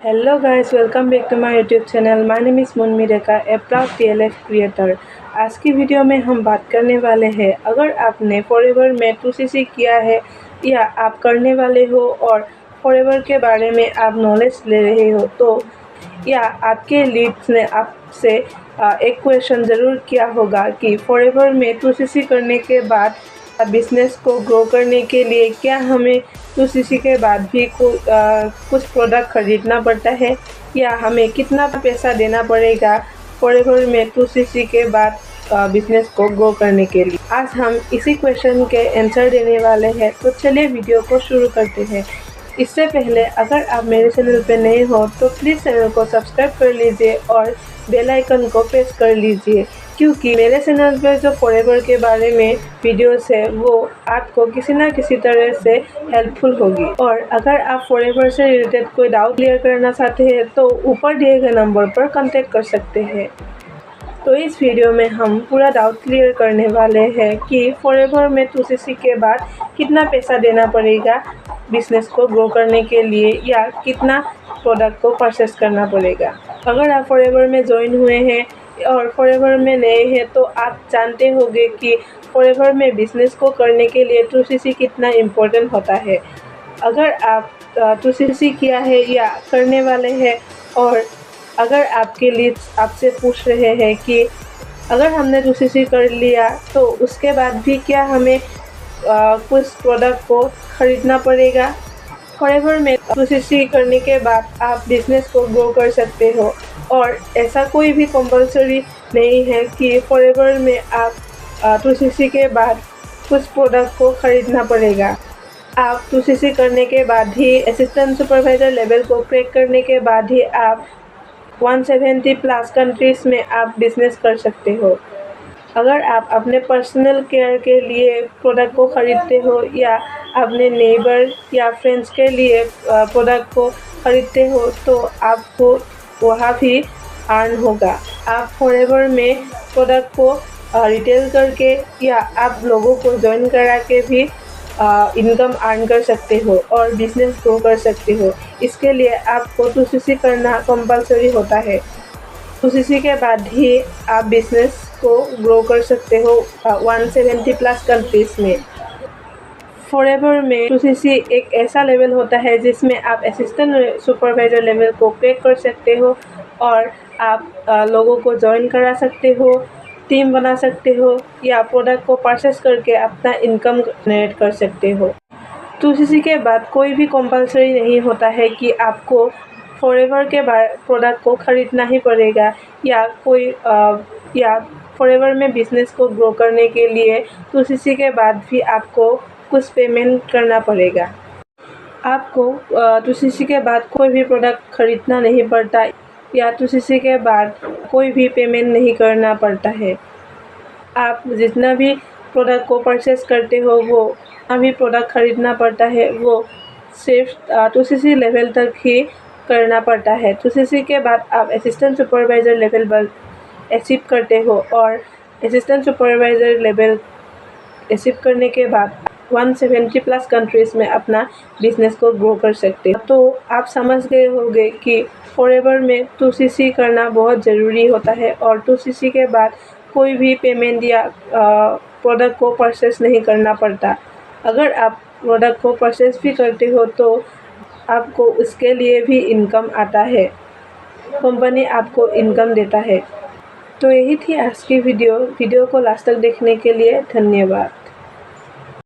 Hello guys, welcome back to my YouTube channel. My name is Munmi Rekha, a proud TLF creator. आज की video में हम बात करने वाले हैं, अगर आपने फॉरएवर में 2cc किया है या आप करने वाले हो और फॉरएवर के बारे में आप नॉलेज ले रहे हो तो या आपके लीड्स ने आपसे एक क्वेश्चन ज़रूर किया होगा कि फॉरएवर में 2cc करने के बाद बिज़नेस को ग्रो करने के लिए क्या हमें 2cc के बाद भी कुछ प्रोडक्ट ख़रीदना पड़ता है या हमें कितना पैसा देना पड़ेगा फॉरएवर में 2cc के बाद बिज़नेस को ग्रो करने के लिए। आज हम इसी क्वेश्चन के आंसर देने वाले हैं, तो चलिए वीडियो को शुरू करते हैं। इससे पहले अगर आप मेरे चैनल पर नए हो तो प्लीज़ चैनल को सब्सक्राइब कर लीजिए और बेल आइकन को प्रेस कर लीजिए, क्योंकि मेरे चैनल पर जो फॉरएवर के बारे में वीडियोस है वो आपको किसी ना किसी तरह से हेल्पफुल होगी। और अगर आप फॉरएवर से रिलेटेड कोई डाउट क्लियर करना चाहते हैं तो ऊपर दिए गए नंबर पर कांटेक्ट कर सकते हैं। तो इस वीडियो में हम पूरा डाउट क्लियर करने वाले हैं कि फॉरएवर में 2cc के बाद कितना पैसा देना पड़ेगा बिज़नेस को ग्रो करने के लिए या कितना प्रोडक्ट को परचेस करना पड़ेगा। अगर आप फॉरएवर में ज्वाइन हुए हैं और फॉरएवर में नए हैं तो आप जानते होंगे कि फॉरएवर में बिज़नेस को करने के लिए 2cc कितना इम्पोर्टेंट होता है। अगर आप 2cc किया है या करने वाले हैं और अगर आपके लीड्स आपसे पूछ रहे हैं कि अगर हमने 2cc कर लिया तो उसके बाद भी क्या हमें कुछ प्रोडक्ट को ख़रीदना पड़ेगा। फॉरएवर में 2cc करने के बाद आप बिज़नेस को ग्रो कर सकते हो और ऐसा कोई भी कंपलसरी नहीं है कि फॉरएवर में आप 2cc के बाद कुछ प्रोडक्ट को ख़रीदना पड़ेगा। आप 2cc करने के बाद ही असिस्टेंट सुपरवाइज़र लेवल को क्रैक करने के बाद ही आप 170 प्लस कंट्रीज़ में आप बिज़नेस कर सकते हो। अगर आप अपने पर्सनल केयर के लिए प्रोडक्ट को ख़रीदते हो या अपने नेबर या फ्रेंड्स के लिए प्रोडक्ट को ख़रीदते हो तो आपको वहाँ भी अर्न होगा। आप फॉरएवर में प्रोडक्ट को रिटेल करके या आप लोगों को ज्वाइन करा के भी इनकम अर्न कर सकते हो और बिज़नेस ग्रो कर सकते हो। इसके लिए आपको 2cc करना कंपलसरी होता है। 2cc के बाद ही आप बिज़नेस को ग्रो कर सकते हो 170 प्लस कंट्रीज़ में। फॉरएवर में 2cc एक ऐसा लेवल होता है जिसमें आप असिस्टेंट सुपरवाइज़र लेवल को क्रैक कर सकते हो और आप लोगों को ज्वाइन करा सकते हो, टीम बना सकते हो या प्रोडक्ट को परचेस करके अपना इनकम जनरेट कर सकते हो। 2cc के बाद कोई भी कंपलसरी नहीं होता है कि आपको फॉरएवर के प्रोडक्ट को ख़रीदना ही पड़ेगा या फॉरएवर में बिज़नेस को ग्रो करने के लिए 2cc के बाद भी आपको कुछ पेमेंट करना पड़ेगा। आपको 2cc के बाद कोई भी प्रोडक्ट ख़रीदना नहीं पड़ता या 2cc के बाद कोई भी पेमेंट नहीं करना पड़ता है। आप जितना भी प्रोडक्ट को परचेस करते हो वो अभी प्रोडक्ट ख़रीदना पड़ता है वो सिर्फ 2cc लेवल तक ही करना पड़ता है। 2cc के बाद आप असिस्टेंट सुपरवाइज़र लेवल पर अचीव करते हो और असिस्टेंट सुपरवाइज़र लेवल अचीव करने के बाद 170 प्लस कंट्रीज़ में अपना बिज़नेस को ग्रो कर सकते हो। तो आप समझ गए होंगे कि फॉरएवर में 2cc करना बहुत ज़रूरी होता है और 2cc के बाद कोई भी पेमेंट या प्रोडक्ट को परचेस नहीं करना पड़ता। अगर आप प्रोडक्ट को परचेस भी करते हो तो आपको उसके लिए भी इनकम आता है, कंपनी आपको इनकम देता है। तो यही थी आज की वीडियो को लास्ट तक देखने के लिए धन्यवाद।